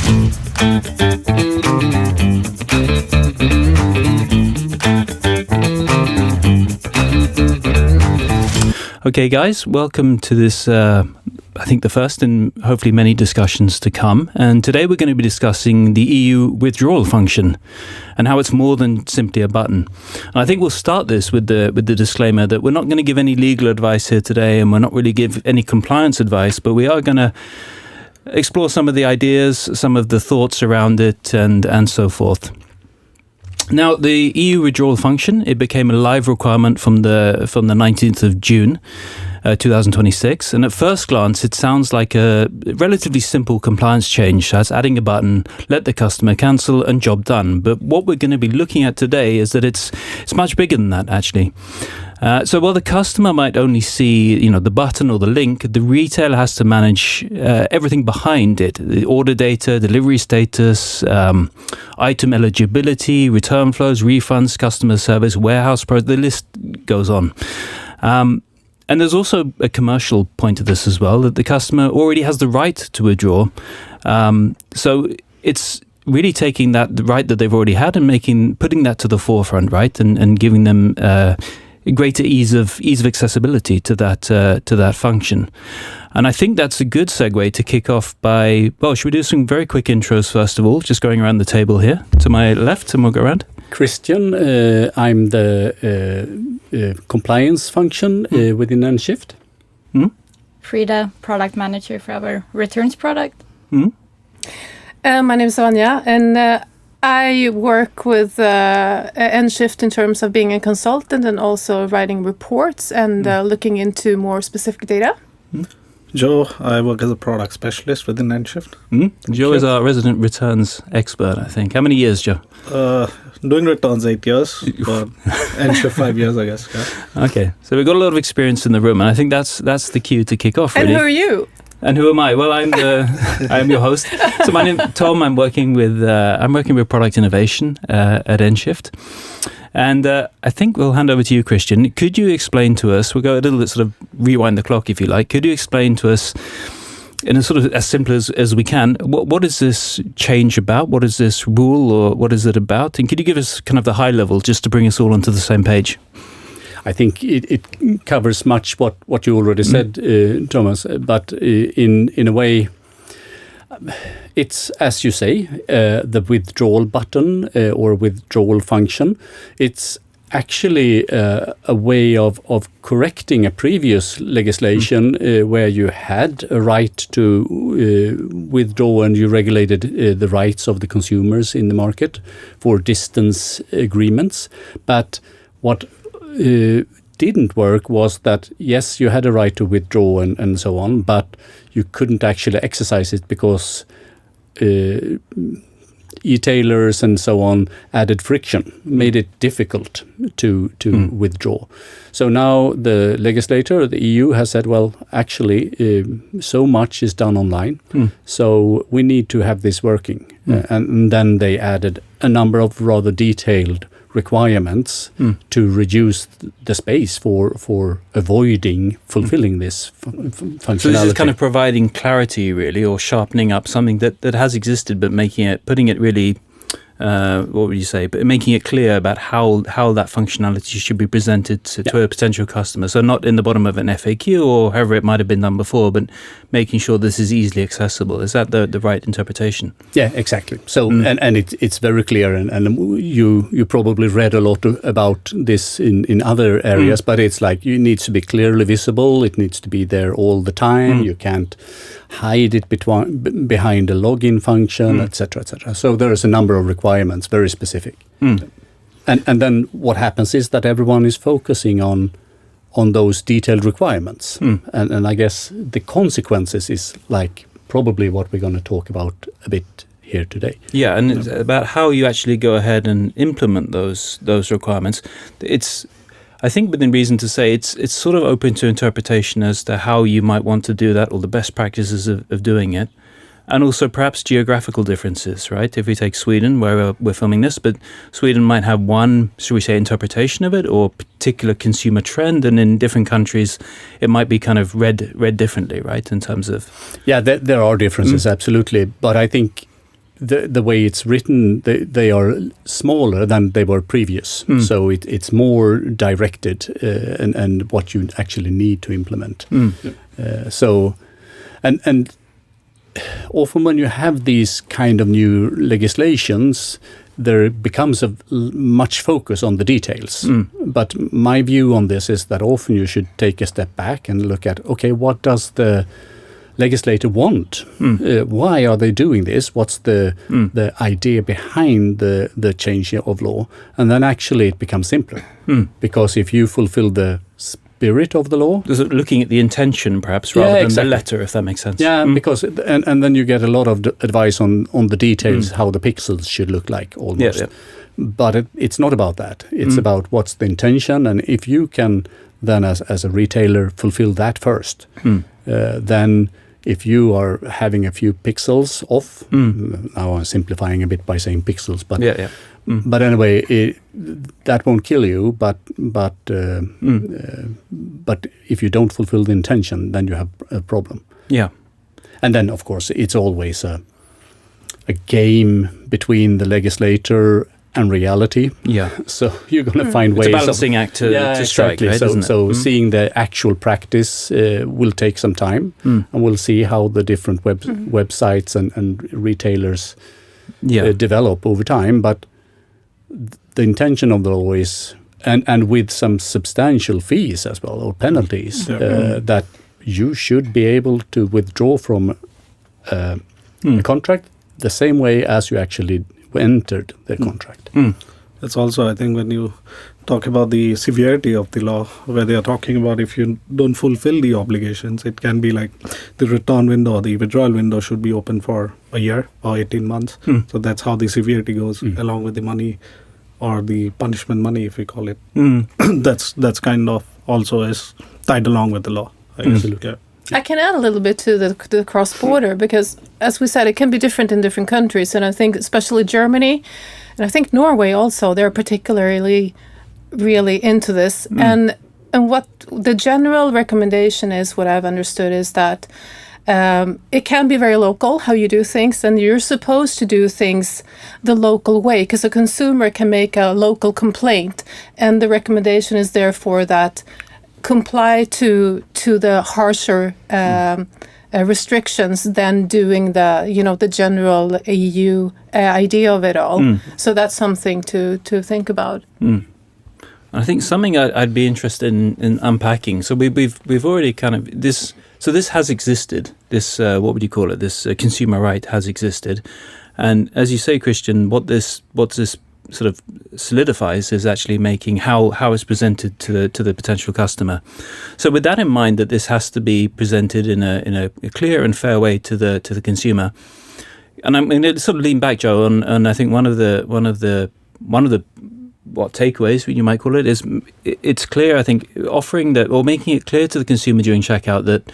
Okay, guys, welcome to this, I think the first in hopefully many discussions to come. And today we're going to be discussing the EU withdrawal function and how it's more than simply a button. And I think we'll start this with the disclaimer that we're not going to give any legal advice here today, and we're not really give any compliance advice, but we are going to explore some of the ideas, some of the thoughts around it, and so forth. Now, the EU withdrawal function, it became a live requirement from the 19th of June, 2026. And at first glance, it sounds like a relatively simple compliance change. That's adding a button, let the customer cancel, and job done. But what we're going to be looking at today is that it's much bigger than that, actually. So while the customer might only see, the button or the link, the retailer has to manage everything behind it: the order data, delivery status, item eligibility, return flows, refunds, customer service, warehouse process. The list goes on. And there's also a commercial point to this as well, that the customer already has the right to withdraw. So it's really taking the right that they've already had and putting that to the forefront, right, and giving them greater ease of accessibility to that function. And I think that's a good segue to kick off by, should we do some very quick intros first of all, just going around the table here to my left, and we'll go around. Christian, I'm the compliance function within nShift. Frida, product manager for our returns product. My name is Vanja, and I work with nShift in terms of being a consultant and also writing reports and looking into more specific data. Joe, I work as a product specialist within nShift. Joe is our resident returns expert, I think. How many years, Joe? Doing returns 8 years, but nShift 5 years, I guess. Yeah. Okay, so we've got a lot of experience in the room, and I think that's the cue to kick off, really. And who are you? And who am I? Well, I'm your host. So my name is Tom. I'm working with product innovation at nShift, and I think we'll hand over to you, Christian. Could you explain to us? We'll go a little bit sort of rewind the clock, if you like. Could you explain to us, in a sort of as simple as we can, what is this change about? What is this rule, or what is it about? And could you give us kind of the high level, just to bring us all onto the same page? I think it covers much what you already said, Thomas, but in a way, it's, as you say, the withdrawal button or withdrawal function. It's actually a way of correcting a previous legislation where you had a right to withdraw, and you regulated the rights of the consumers in the market for distance agreements. But what didn't work was that, yes, you had a right to withdraw and so on, but you couldn't actually exercise it because e-tailers and so on added friction, made it difficult to withdraw. So now the legislator, the EU, has said, well, actually, so much is done online, so we need to have this working. And then they added a number of rather detailed requirements to reduce the space for avoiding fulfilling this functionality. So this is kind of providing clarity, really, or sharpening up something that has existed, but putting it really, what would you say? But making it clear about how that functionality should be presented to a potential customer. So not in the bottom of an FAQ or however it might have been done before, but making sure this is easily accessible. Is that the right interpretation? Yeah, exactly. So and it's very clear, and you probably read a lot about this in other areas, but it's like it needs to be clearly visible. It needs to be there all the time. You can't hide it behind a login function, etc., etc. So there is a number of requirements, very specific. And then what happens is that everyone is focusing on those detailed requirements. And I guess the consequences is like probably what we're going to talk about a bit here today. Yeah, and it's about how you actually go ahead and implement those requirements. It's, I think, within reason to say it's sort of open to interpretation as to how you might want to do that, or the best practices of doing it. And also perhaps geographical differences, right? If we take Sweden, where we're filming this, but Sweden might have one, should we say, interpretation of it, or particular consumer trend, and in different countries, it might be kind of read differently, right? In terms of... Yeah, there are differences, absolutely. But I think the way it's written, they are smaller than they were previous. So it's more directed and what you actually need to implement. So, and often when you have these kind of new legislations, there becomes a much focus on the details. But my view on this is that often you should take a step back and look at, okay, what does the legislator want? Why are they doing this? What's the idea behind the change of law? And then actually it becomes simpler. Because if you fulfill the spirit of the law, looking at the intention perhaps rather than the letter, if that makes sense. Yeah, because and then you get a lot of advice on the details, how the pixels should look like almost. But it's not about that. It's about what's the intention, and if you can then as a retailer fulfill that first, then if you are having a few pixels off, now I'm simplifying a bit by saying pixels, but but anyway, that won't kill you. But if you don't fulfill the intention, then you have a problem. Yeah, and then of course it's always a game between the legislator and reality. Yeah, so you're going to find ways. It's a balancing act to strike, right, isn't it? So seeing the actual practice will take some time, and we'll see how the different websites and retailers develop over time. But the intention of the law is, and with some substantial fees as well, or penalties, that you should be able to withdraw from a contract the same way as you actually entered the contract. It's also, I think, when you talk about the severity of the law, where they are talking about if you don't fulfill the obligations, it can be like the return window or the withdrawal window should be open for a year or 18 months. So that's how the severity goes, along with the money or the punishment money, if we call it. That's kind of also is tied along with the law. Absolutely. I can add a little bit to the cross-border, because, as we said, it can be different in different countries. And I think especially Germany, and I think Norway also, they're particularly really into this. And what the general recommendation is, what I've understood, is that it can be very local, how you do things, and you're supposed to do things the local way, because a consumer can make a local complaint. And the recommendation is therefore that comply to the harsher restrictions than doing the general EU idea of it all. So that's something to think about. I think something I'd be interested in unpacking. So we've already kind of this. So this has existed. This what would you call it? This consumer right has existed, and as you say, Christian, what this sort of solidifies is actually making how it's presented to the potential customer. So with that in mind, that this has to be presented in a clear and fair way to the consumer. And I'm going to sort of lean back, Joe, and I think one of the what takeaways you might call it is it's clear. I think offering that or making it clear to the consumer during checkout that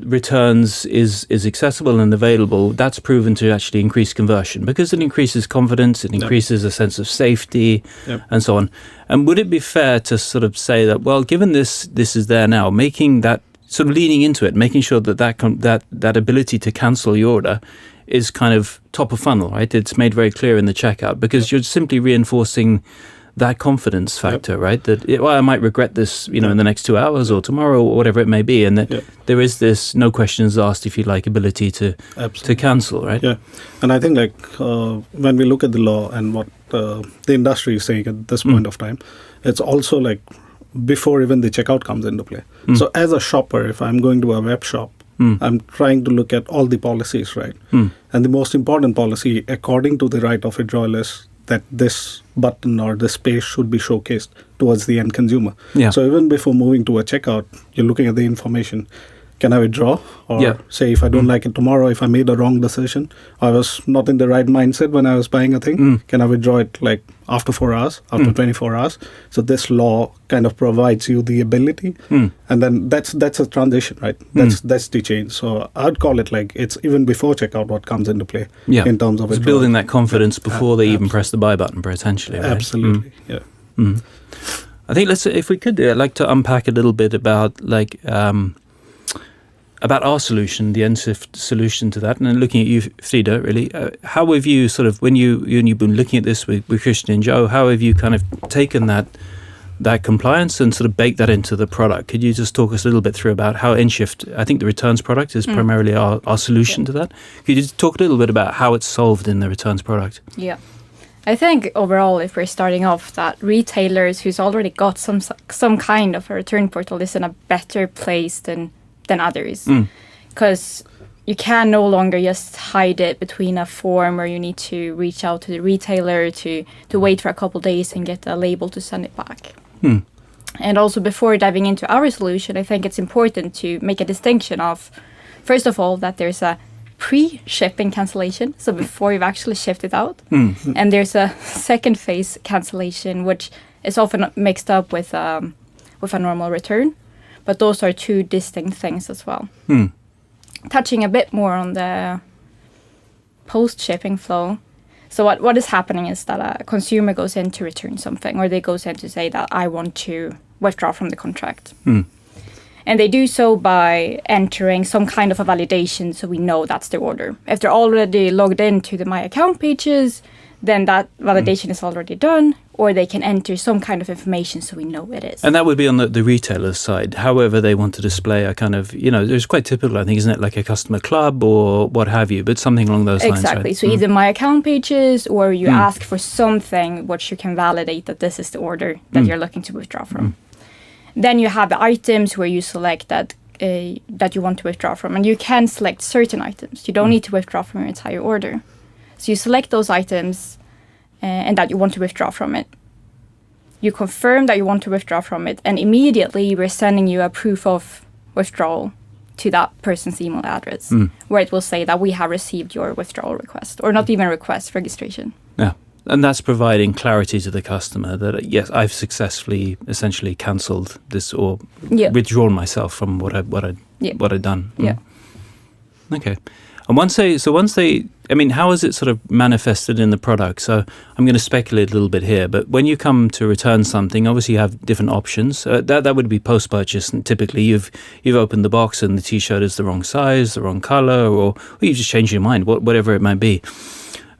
returns is accessible and available, that's proven to actually increase conversion because it increases confidence, it increases a sense of safety, and so on. And would it be fair to sort of say that, well, given this is there now, making that sort of leaning into it, making sure that ability to cancel your order is kind of top of funnel, right? It's made very clear in the checkout because you're simply reinforcing that confidence factor, right? That I might regret this, in the next 2 hours or tomorrow or whatever it may be, and that there is this no questions asked, if you like, ability to cancel, right? Yeah, and I think when we look at the law and what the industry is saying at this point of time, it's also like before even the checkout comes into play. So as a shopper, if I'm going to a web shop, I'm trying to look at all the policies, right? And the most important policy, according to the right of withdrawal, is that this button or this space should be showcased towards the end consumer. Yeah. So even before moving to a checkout, you're looking at the information. Can I withdraw? Or say if I don't like it tomorrow, if I made a wrong decision, I was not in the right mindset when I was buying a thing, can I withdraw it like after 4 hours, after 24 hours? So this law kind of provides you the ability. And then that's a transition, right? That's the change. So I'd call it like it's even before checkout what comes into play in terms of it's building that confidence before they even press the buy button, potentially, right? Absolutely, I think if we could do it, I'd like to unpack a little bit about about our solution, the nShift solution to that, and then looking at you, Frida, really, how have you sort of, when you've been looking at this with Christian and Joe, how have you kind of taken that compliance and sort of baked that into the product? Could you just talk us a little bit through about how nShift, I think the returns product is primarily our solution to that. Could you just talk a little bit about how it's solved in the returns product? Yeah. I think overall, if we're starting off, that retailers who's already got some kind of a return portal is in a better place than others. Because you can no longer just hide it between a form where you need to reach out to the retailer to wait for a couple of days and get a label to send it back. And also, before diving into our solution, I think it's important to make a distinction of, first of all, that there's a pre-shipping cancellation, so before you've actually shipped it out. And there's a second phase cancellation, which is often mixed up with a normal return. But those are two distinct things as well. Touching a bit more on the post-shipping flow. So what is happening is that a consumer goes in to return something, or they goes in to say that I want to withdraw from the contract. And they do so by entering some kind of a validation, so we know that's their order. If they're already logged into the My Account pages, then that validation is already done, or they can enter some kind of information so we know it is. And that would be on the retailer's side. However they want to display a kind of, there's quite typical, I think, isn't it, like a customer club or what have you, but something along those lines, exactly. Right? So either My Account pages, or you ask for something which you can validate that this is the order that you're looking to withdraw from. Then you have the items where you select that you want to withdraw from, and you can select certain items. You don't need to withdraw from your entire order. So you select those items and that you want to withdraw from it. You confirm that you want to withdraw from it, and immediately we're sending you a proof of withdrawal to that person's email address, where it will say that we have received your withdrawal request, or not even request, registration. Yeah. And that's providing clarity to the customer that, yes, I've successfully essentially cancelled this or withdrawn myself from what I'd done. Yeah. Okay. And once they, I mean, how is it sort of manifested in the product? So I'm going to speculate a little bit here, but when you come to return something, obviously you have different options. That would be post-purchase, and typically you've opened the box and the T-shirt is the wrong size, the wrong color, or you just changed your mind, whatever it might be.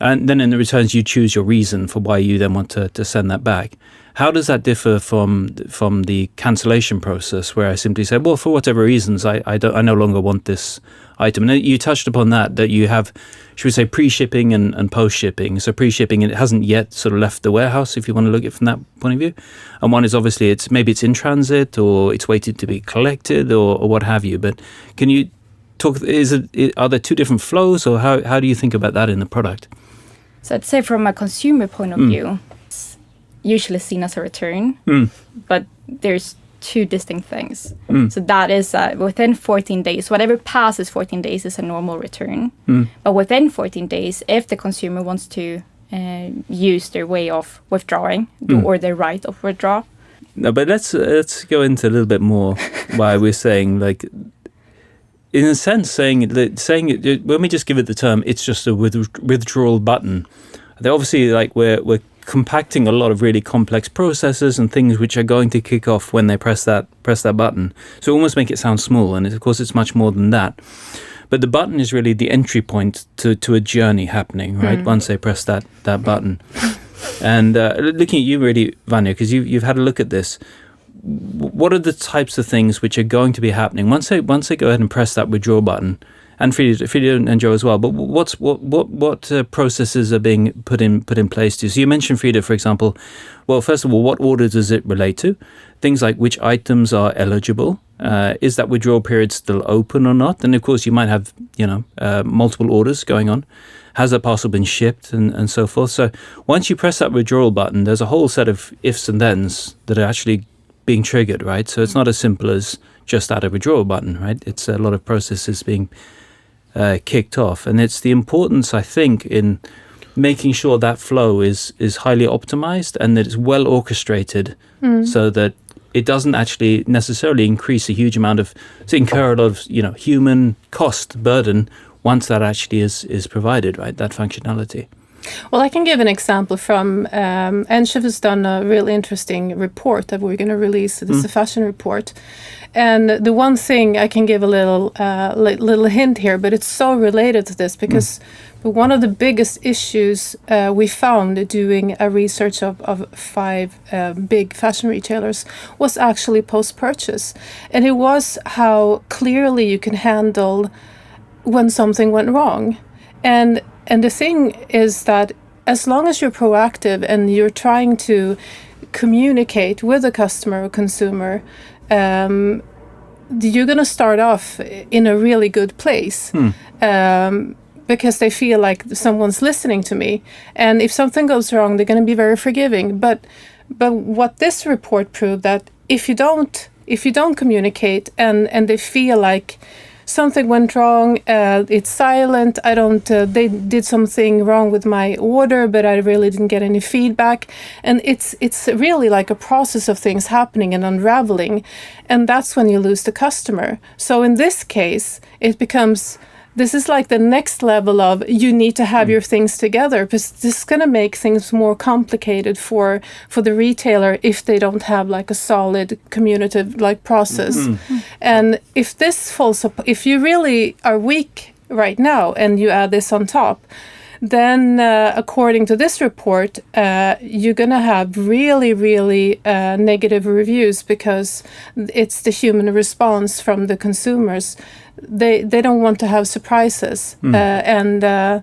And then in the returns, you choose your reason for why you then want to send that back. How does that differ from the cancellation process, where I simply say, well, for whatever reasons, I no longer want this item? And you touched upon that you have, should we say, pre-shipping and post-shipping. So pre-shipping, it hasn't yet sort of left the warehouse, if you want to look at it from that point of view. And one is obviously maybe it's in transit, or it's waited to be collected, or what have you. But can you talk? Are there two different flows, or how do you think about that in the product? So I'd say from a consumer point of view, it's usually seen as a return, but there's two distinct things. So that is within 14 days, whatever passes 14 days is a normal return. But within 14 days, if the consumer wants to use their way of withdrawing or their right of withdraw. No, but let's go into a little bit more why we're saying, like, in a sense, saying it, when we just give it the term, it's just a withdrawal button. They're obviously, like, we're compacting a lot of really complex processes and things which are going to kick off when they press that button. So almost make it sound small, and of course it's much more than that. But the button is really the entry point to a journey happening, right? Once they press that button. And looking at you, really, Vanja, because you've had a look at this. What are the types of things which are going to be happening once they go ahead and press that withdraw button? And Frida and Joe as well. But what processes are being put in place to? So you mentioned, Frida, for example. Well, first of all, what order does it relate to? Things like which items are eligible. Is that withdrawal period still open or not? And of course, you might have multiple orders going on. Has that parcel been shipped and so forth? So once you press that withdrawal button, there's a whole set of ifs and thens that are actually being triggered, right? So it's not as simple as just add a withdrawal button, right? It's a lot of processes being kicked off, and it's the importance, I think, in making sure that flow is highly optimized and that it's well orchestrated, so that it doesn't actually necessarily increase a huge amount of, to incur a lot of human cost burden once that actually is provided, right? That functionality. Well, I can give an example from nShift has done a really interesting report that we're going to release. This is a fashion report. And the one thing I can give a little hint here, but it's so related to this because one of the biggest issues we found doing a research of 5 big fashion retailers was actually post-purchase. And it was how clearly you can handle when something went wrong. And the thing is that as long as you're proactive and you're trying to communicate with the customer or consumer, you're going to start off in a really good place because they feel like someone's listening to me. And if something goes wrong, they're going to be very forgiving. But what this report proved that if you don't communicate and they feel like something went wrong, it's silent, they did something wrong with my order, but I really didn't get any feedback. And it's really like a process of things happening and unraveling. And that's when you lose the customer. So in this case, this is like the next level of you need to have your things together, because this is going to make things more complicated for the retailer if they don't have like a solid communicative like process. And if this falls up, if you really are weak right now and you add this on top, then according to this report, you're going to have really, really negative reviews because it's the human response from the consumers. They don't want to have surprises. So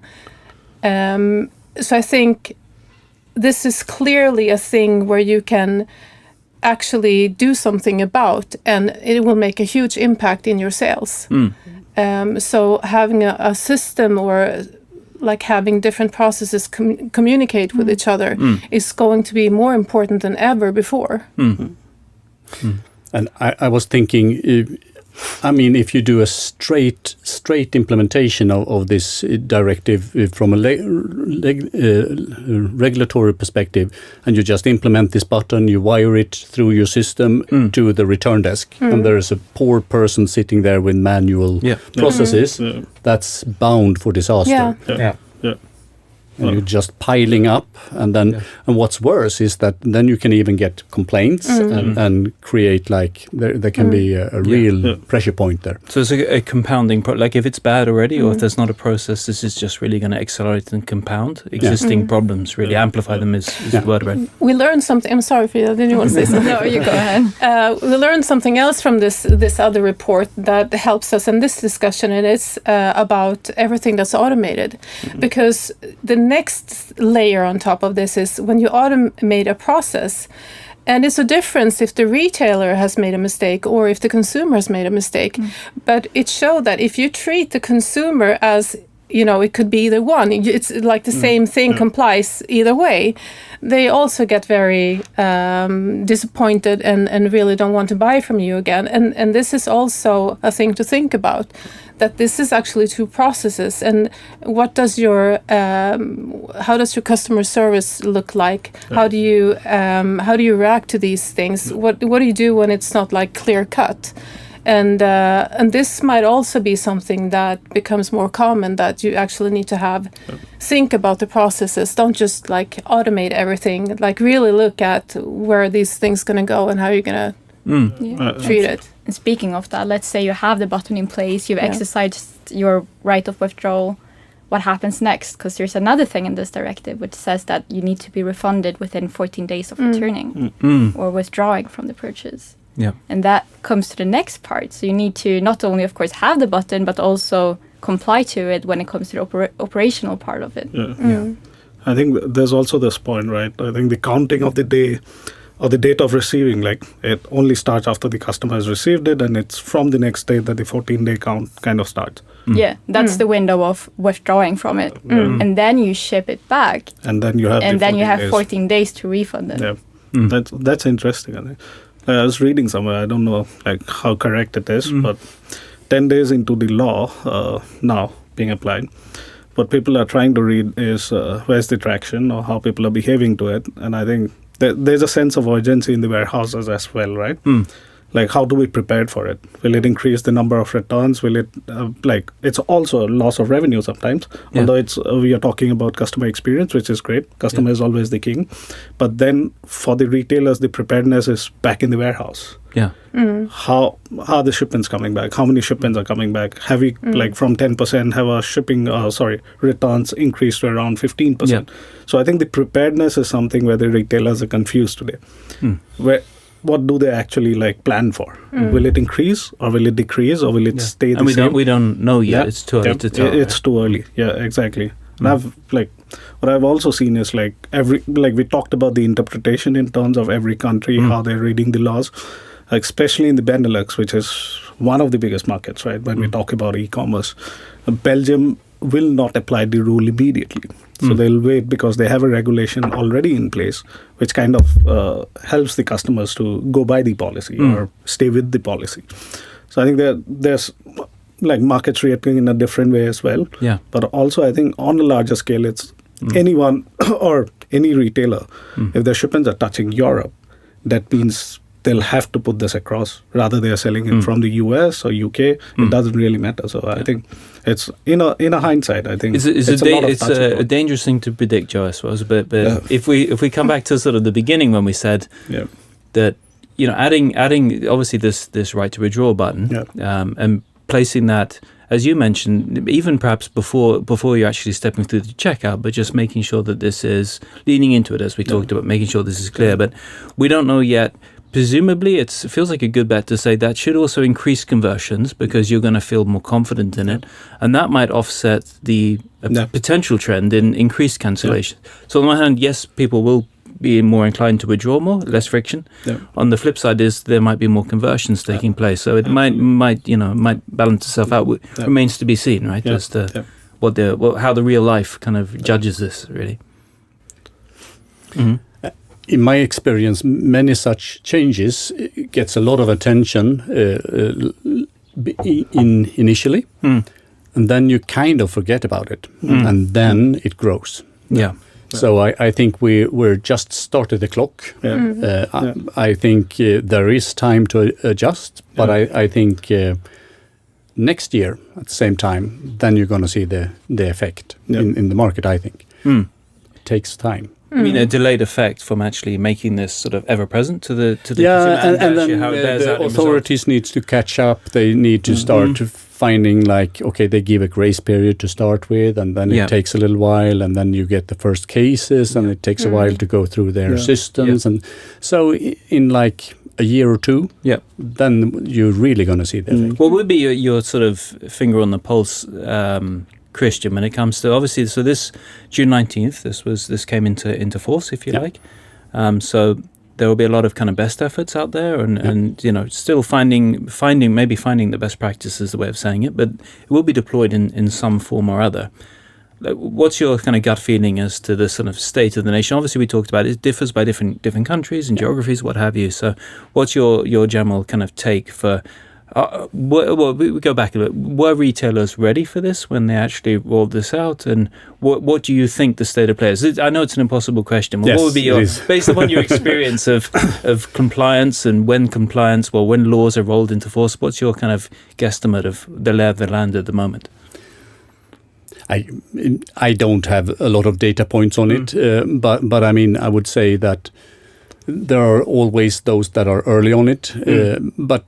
I think this is clearly a thing where you can actually do something about, and it will make a huge impact in your sales. So having a system or like having different processes communicate with each other is going to be more important than ever before. And I was thinking, if you do a straight implementation of this directive from a regulatory perspective, and you just implement this button, you wire it through your system to the return desk, and there is a poor person sitting there with manual processes, that's bound for disaster. And you're just piling up, and then and what's worse is that then you can even get complaints and create like there can be a real pressure point there. So it's a compounding like if it's bad already or if there's not a process, this is just really going to accelerate and compound existing problems, really amplify them is the word, right? We learned something. I'm sorry, Frida, did you want to say something? No, you go ahead. We learned something else from this other report that helps us in this discussion, and it's about everything that's automated. Because the next layer on top of this is when you automate a process, and it's a difference if the retailer has made a mistake or if the consumer has made a mistake. But it showed that if you treat the consumer as, it could be either one. It's like the same thing complies either way. They also get very disappointed and really don't want to buy from you again. And this is also a thing to think about, that this is actually 2 processes. And what does how does your customer service look like? How do you react to these things? What do you do when it's not like clear cut? And this might also be something that becomes more common, that you actually need to think about the processes. Don't just like automate everything. Like really look at where these things going to go and how you're going to treat it. And speaking of that, let's say you have the button in place, you've exercised your right of withdrawal. What happens next? Because there's another thing in this directive which says that you need to be refunded within 14 days of returning or withdrawing from the purchase. Yeah. And that comes to the next part. So you need to not only, of course, have the button, but also comply to it when it comes to the operational part of it. I think there's also this point, right? I think the counting of the day or the date of receiving, like it only starts after the customer has received it, and it's from the next day that the 14-day count kind of starts. Yeah, that's the window of withdrawing from it. And then you ship it back. And then you have 14 days to refund it. Yeah. That's interesting, I think. I was reading somewhere, I don't know like how correct it is, but 10 days into the law now being applied, what people are trying to read is where's the traction or how people are behaving to it. And I think there's a sense of urgency in the warehouses as well, right? like how do we prepare for it? Will it increase the number of returns? Will it it's also a loss of revenue sometimes, although it's we are talking about customer experience, which is great. Customer is always the king, but then for the retailers, the preparedness is back in the warehouse. How are the shipments coming back? How many shipments are coming back? Have we like from 10% have our returns increased to around 15%? So I think the preparedness is something where the retailers are confused today. What do they actually like plan for? Will it increase or will it decrease or will it stay the same? We don't know yet. It's too early to tell. It's too early. Yeah, exactly. And what I've also seen is we talked about the interpretation in terms of every country, how they're reading the laws, especially in the Benelux, which is one of the biggest markets, right? When we talk about e-commerce, Belgium will not apply the rule immediately. So they'll wait because they have a regulation already in place, which kind of helps the customers to go by the policy or stay with the policy. So I think there's like markets reacting in a different way as well. Yeah. But also I think on a larger scale, it's anyone or any retailer, if their shipments are touching Europe, that means they'll have to put this across. Rather they are selling it from the US or UK, it doesn't really matter. So I think it's in a hindsight, I think it's a dangerous thing to predict, Joe, I suppose. But if we come back to sort of the beginning when we said that adding obviously this right to withdraw button and placing that, as you mentioned, even perhaps before you're actually stepping through the checkout, but just making sure that this is leaning into it, as we talked about, making sure this is clear. But we don't know yet. Presumably, it feels like a good bet to say that should also increase conversions because you're going to feel more confident in it. And that might offset the potential trend in increased cancellation. So on the one hand, yes, people will be more inclined to withdraw more, less friction. On the flip side is there might be more conversions taking place. So it might balance itself out. Remains to be seen, right? As to how the real life kind of judges this, really. In my experience, many such changes gets a lot of attention initially, and then you kind of forget about it, and then it grows. So I think we're just started the clock. I think there is time to adjust, but I think next year at the same time, then you're going to see the effect in the market. I think it takes time. I mean, a delayed effect from actually making this sort of ever present to the consumer, and then how the authorities need to catch up. They need to start finding they give a grace period to start with, and then it takes a little while, and then you get the first cases, and it takes a while to go through their systems, and so in a year or two, then you're really going to see the effect. What would be your sort of finger on the pulse, Christian, when it comes to, obviously, so this June 19th, this came into force, if you like. So there will be a lot of kind of best efforts out there, and still finding the best practice is the way of saying it, but it will be deployed in some form or other. What's your kind of gut feeling as to the sort of state of the nation? Obviously, we talked about it differs by different countries and geographies, what have you. So what's your general kind of take for? We go back a little. Were retailers ready for this when they actually rolled this out? And what do you think the state of play is? I know it's an impossible question, but what would be based upon your experience of compliance and when laws are rolled into force, what's your kind of guesstimate of the lay of the land at the moment? I don't have a lot of data points on it, but I mean, I would say that there are always those that are early on it, but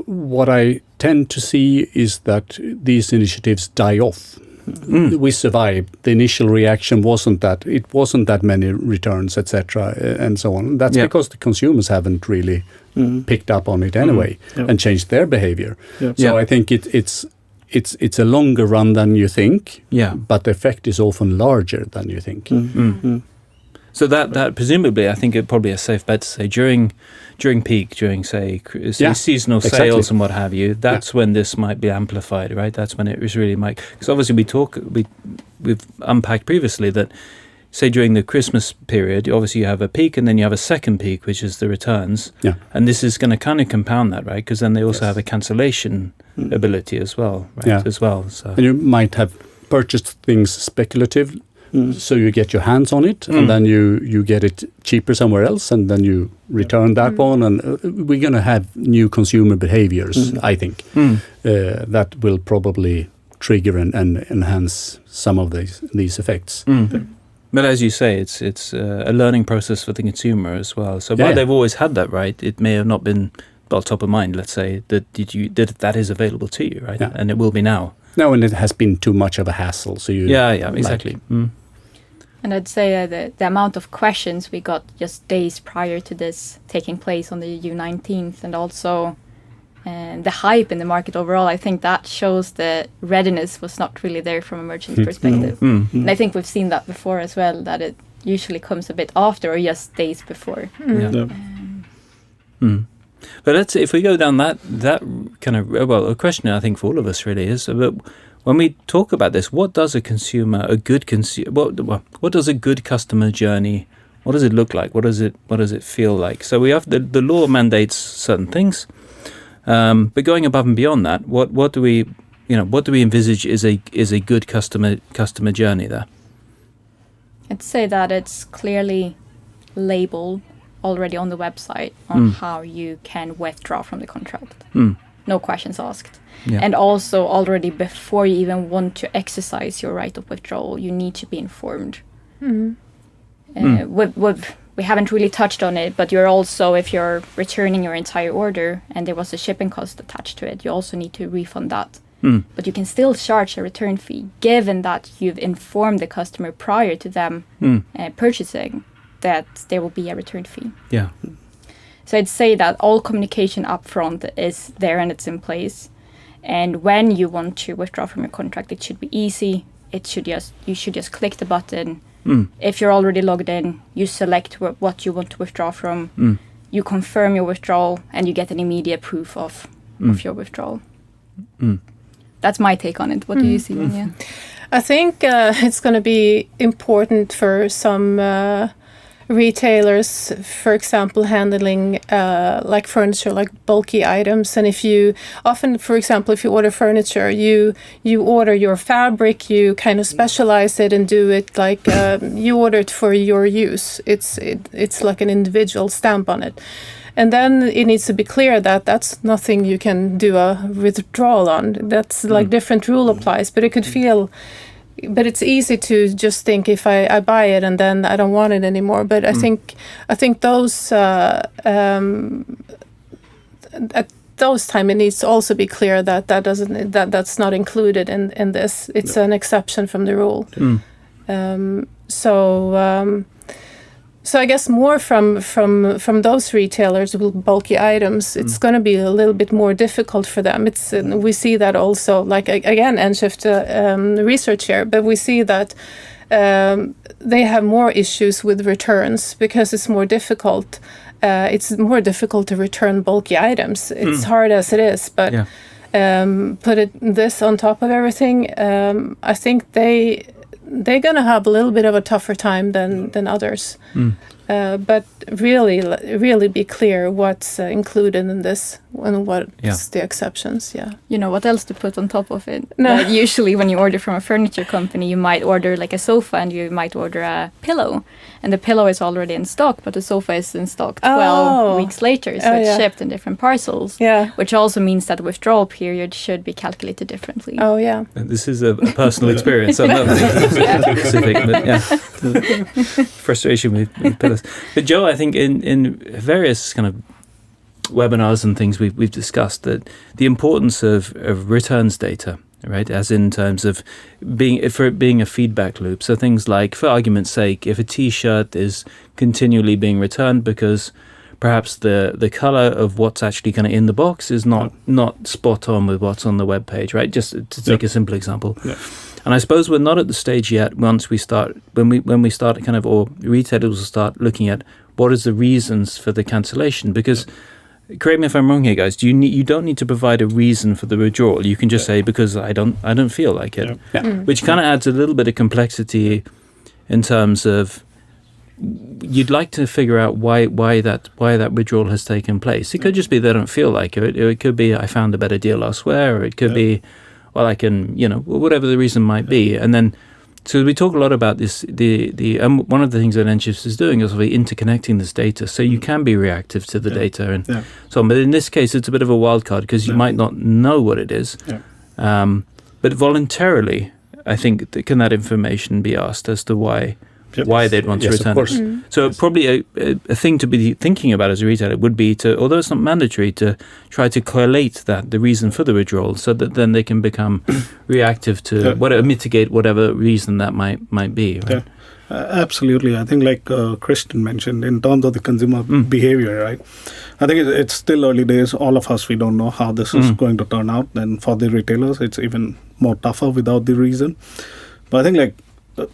what I tend to see is that these initiatives die off. We survived. The initial reaction wasn't that many returns, etc., and so on. That's because the consumers haven't really picked up on it anyway and changed their behavior. So I think it's a longer run than you think. But the effect is often larger than you think. So that presumably, I think it probably a safe bet to say during peak, during say seasonal sales and what have you, that's when this might be amplified, right? That's when it really might. Because obviously we've unpacked previously that say during the Christmas period, obviously you have a peak and then you have a second peak, which is the returns. And this is going to kind of compound that, right? Because then they also have a cancellation ability as well, right? As well. So. And you might have purchased things speculative. So you get your hands on it, and then you get it cheaper somewhere else, and then you return that one, and we're going to have new consumer behaviors, I think, that will probably trigger and enhance some of these effects. But as you say, it's a learning process for the consumer as well. So while they've always had that right, it may have not been top of mind. Let's say that is available to you, right? And it will be now. No, and it has been too much of a hassle. So you exactly. And I'd say the amount of questions we got just days prior to this taking place on the June 19th, and also the hype in the market overall, I think that shows the readiness was not really there from a merchant's perspective. And I think we've seen that before as well, that it usually comes a bit after or just days before. But if we go down that kind of, a question I think for all of us really is, but when we talk about this, what does a good customer journey, what does it look like? What does it feel like? So we have the law mandates certain things, but going above and beyond that, what do we envisage is a good customer journey there? I'd say that it's clearly labeled already on the website on how you can withdraw from the contract. No questions asked. Yeah. And also already before you even want to exercise your right of withdrawal, you need to be informed. We haven't really touched on it, but you're also, if you're returning your entire order and there was a shipping cost attached to it, you also need to refund that. But you can still charge a return fee, given that you've informed the customer prior to them purchasing that there will be a return fee. Yeah. So I'd say that all communication upfront is there and it's in place. And when you want to withdraw from your contract, it should be easy. You should just click the button. If you're already logged in, you select what you want to withdraw from. You confirm your withdrawal, and you get an immediate proof of your withdrawal. That's my take on it. What do you see, Vanja? I think it's going to be important for some retailers, for example, handling like furniture, like bulky items. And if you often, for example, if you order furniture, you order your fabric, you kind of specialize it and do it like you order it for your use. It's like an individual stamp on it. And then it needs to be clear that that's nothing you can do a withdrawal on. That's like different rule applies, but it could feel. But it's easy to just think if I buy it and then I don't want it anymore. But I think those at those time it needs to also be clear that that's not included in this. It's an exception from the rule. So I guess more from those retailers with bulky items, it's going to be a little bit more difficult for them. We see that also, like again, nShift research here, but we see that they have more issues with returns because it's more difficult. It's more difficult to return bulky items. It's hard as it is, but put this on top of everything, I think they're going to have a little bit of a tougher time than others. But really be clear what's included in this and what's the exceptions. You know what else to put on top of it? No. Usually when you order from a furniture company, you might order like a sofa and you might order a pillow. And the pillow is already in stock, but the sofa is in stock 12 weeks later. So it's shipped in different parcels, which also means that the withdrawal period should be calculated differently. Oh, yeah. And this is a personal experience. I'm not specific, but frustration with pillows. But Joe, I think in various kind of webinars and things we've discussed that the importance of returns data, right? As in terms of being a feedback loop. So things like, for argument's sake, if a T-shirt is continually being returned because perhaps the color of what's actually kind of in the box is not spot on with what's on the web page, right? Just to take a simple example. Yeah. And I suppose we're not at the stage yet when we start kind of, or retailers will start looking at what is the reasons for the cancellation, because correct me if I'm wrong here, guys. You don't need to provide a reason for the withdrawal. You can just say because I don't feel like it, which kind of adds a little bit of complexity in terms of you'd like to figure out why that withdrawal has taken place. It could just be they don't feel like it. It could be I found a better deal elsewhere, or it could be well I can whatever the reason might be, and then So we talk a lot about this. One of the things that nShift is doing is interconnecting this data, so you can be reactive to the data and so on. But in this case, it's a bit of a wild card because you might not know what it is. Yeah. But voluntarily, I think can that information be asked as to why they'd want to return it? So probably a thing to be thinking about as a retailer would be to, although it's not mandatory, to try to collate the reason for the withdrawal, so that then they can become reactive to mitigate whatever reason that might be. Right? Absolutely. I think like Christian mentioned, in terms of the consumer behavior, right? I think it's still early days. All of us, we don't know how this is going to turn out. And for the retailers, it's even more tougher without the reason. But I think like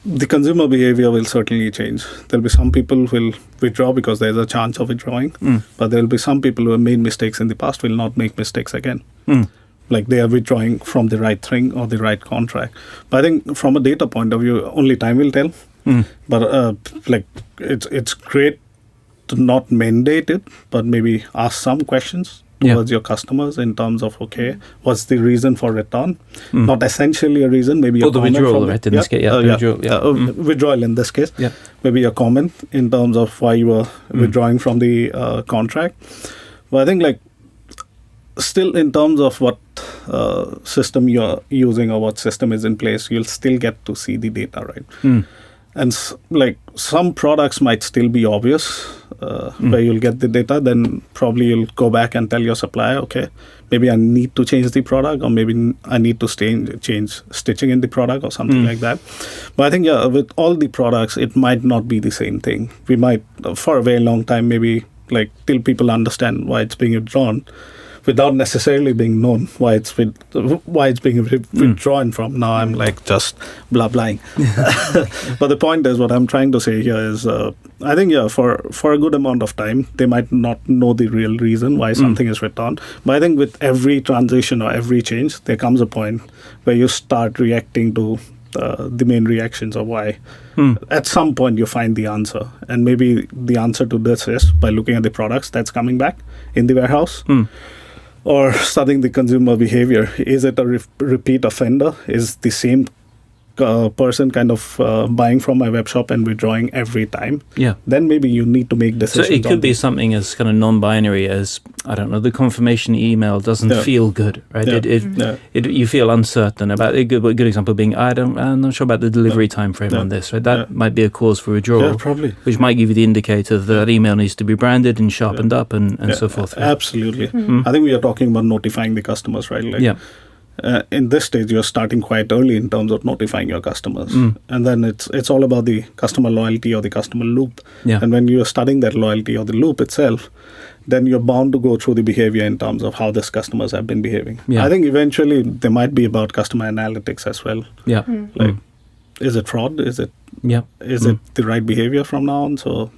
the consumer behavior will certainly change. There'll be some people who will withdraw because there's a chance of withdrawing. But there'll be some people who have made mistakes in the past will not make mistakes again. Like they are withdrawing from the right thing or the right contract. But I think from a data point of view, only time will tell. But like it's great to not mandate it, but maybe ask some questions towards your customers in terms of, okay, what's the reason for return? Not essentially a reason, maybe a the withdrawal, right? In this case, withdrawal in this case. Maybe a comment in terms of why you were withdrawing from the contract. But I think like still in terms of what system you're using or what system is in place, you'll still get to see the data, right? And like some products might still be obvious where you'll get the data, then probably you'll go back and tell your supplier, okay, maybe I need to change the product, or maybe I need to change stitching in the product or something like that. But I think, with all the products, it might not be the same thing. We might, for a very long time, maybe like till people understand why it's being withdrawn, without necessarily being known why it's being withdrawn from. Now I'm like just blah-blahing. But the point is, what I'm trying to say here is, I think, for a good amount of time, they might not know the real reason why something is returned. But I think with every transition or every change, there comes a point where you start reacting to the main reactions of why. At some point, you find the answer. And maybe the answer to this is by looking at the products that's coming back in the warehouse. Or studying the consumer behavior. Is it a repeat offender? Is the same person kind of buying from my web shop and withdrawing every time? Then maybe you need to make decisions. So it could be something as kind of non-binary as, I don't know, the confirmation email doesn't feel good, right? You feel uncertain about it. A good example being, I'm not sure about the delivery time frame on this, right? That might be a cause for withdrawal, probably. Which might give you the indicator that email needs to be branded and sharpened up and so forth. Right? Absolutely. I think we are talking about notifying the customers, right? Like, in this stage, you're starting quite early in terms of notifying your customers. And then it's all about the customer loyalty or the customer loop. And when you're studying that loyalty or the loop itself, then you're bound to go through the behavior in terms of how these customers have been behaving. I think eventually there might be about customer analytics as well. Like, is it fraud? Is it it the right behavior from now on? So,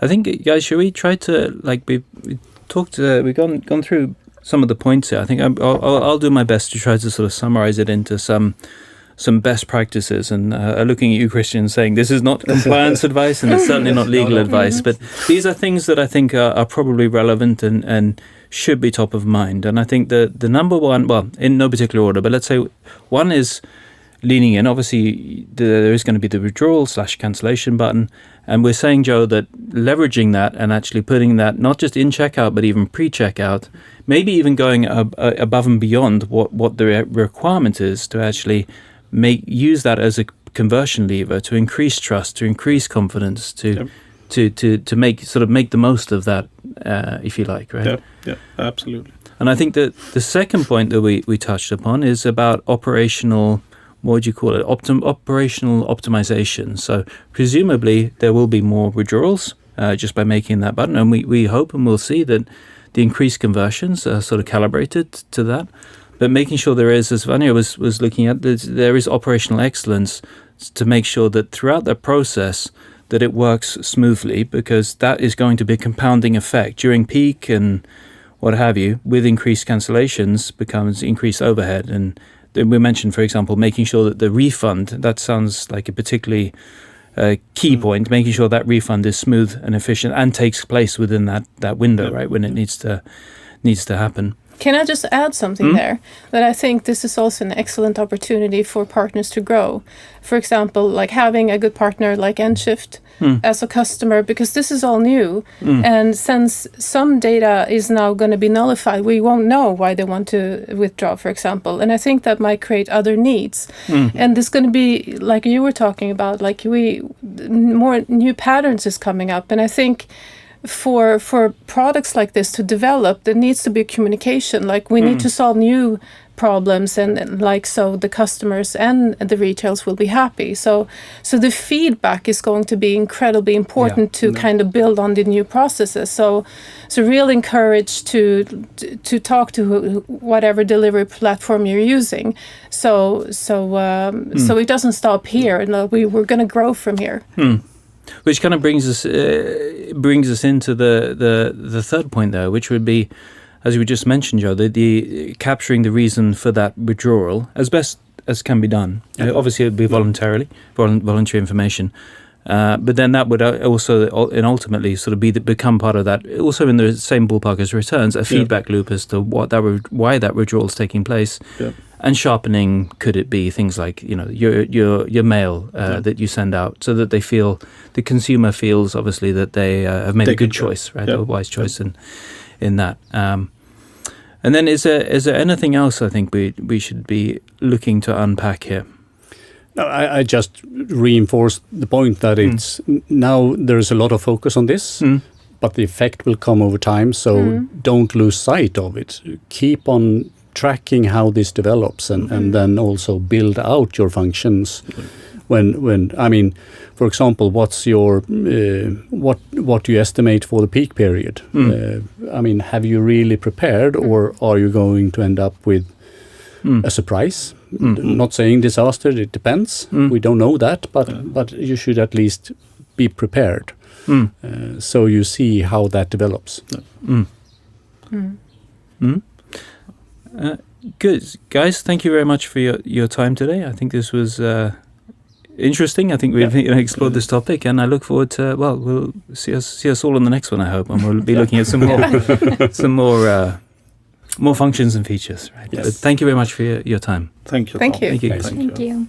I think, guys, should we try to we've gone through some of the points here. I think I'll do my best to try to sort of summarize it into some best practices. And looking at you, Christian, saying this is not compliance advice and it's certainly not legal advice, but these are things that I think are probably relevant and should be top of mind. And I think the number one, well, in no particular order, but let's say one is leaning in. Obviously, there is going to be the withdrawal / cancellation button. And we're saying, Joe, that leveraging that and actually putting that not just in checkout, but even pre-checkout, maybe even going above and beyond what the requirement is to actually use that as a conversion lever to increase trust, to increase confidence, to make the most of that, if you like, right? Yeah, absolutely. And I think that the second point that we touched upon is about operational. What would you call it? Operational optimization. So presumably there will be more withdrawals just by making that button. And we hope and we'll see that the increased conversions are sort of calibrated to that. But making sure there is, as Vanja was looking at, there is operational excellence to make sure that throughout that process that it works smoothly, because that is going to be a compounding effect. During peak and what have you, with increased cancellations becomes increased overhead. And we mentioned, for example, making sure that the refund, that sounds like a particularly key point, making sure that refund is smooth and efficient and takes place within that window, right, when it needs to happen. Can I just add something there? That I think this is also an excellent opportunity for partners to grow. For example, like having a good partner like nShift as a customer, because this is all new. And since some data is now going to be nullified, we won't know why they want to withdraw, for example. And I think that might create other needs. And there's going to be, like you were talking about, like more new patterns is coming up. And I think for products like this to develop, there needs to be communication. Like we need to solve new problems, and like so the customers and the retails will be happy. So the feedback is going to be incredibly important to kind of build on the new processes. So real encourage to talk to whatever delivery platform you're using. So it doesn't stop here. No, we're going to grow from here. Which kind of brings us into the third point there, which would be, as we just mentioned, Joe, the capturing the reason for that withdrawal as best as can be done. Obviously, it would be voluntary information, but then that would also and ultimately sort of become part of that. Also, in the same ballpark as returns, a feedback loop as to why that withdrawal is taking place. And sharpening, could it be things like your mail that you send out, so that the consumer feels obviously that they have made a good choice, right, a wise choice in that. And then is there anything else I think we should be looking to unpack here? No, I just reinforce the point that it's now there's a lot of focus on this, but the effect will come over time. So don't lose sight of it. Keep on tracking how this develops, and then also build out your functions. When I mean, for example, what's your what do you estimate for the peak period? I mean, have you really prepared, or are you going to end up with a surprise? Not saying disaster, it depends. We don't know that, but you should at least be prepared, so you see how that develops. Good, guys. Thank you very much for your time today. I think this was interesting. I think we've explored this topic, and I look forward to we'll see us all on the next one, I hope, and we'll be looking at some more functions and features. Right. Yes. But thank you very much for your time. Thank you. Thank you. Thank you. Thank you.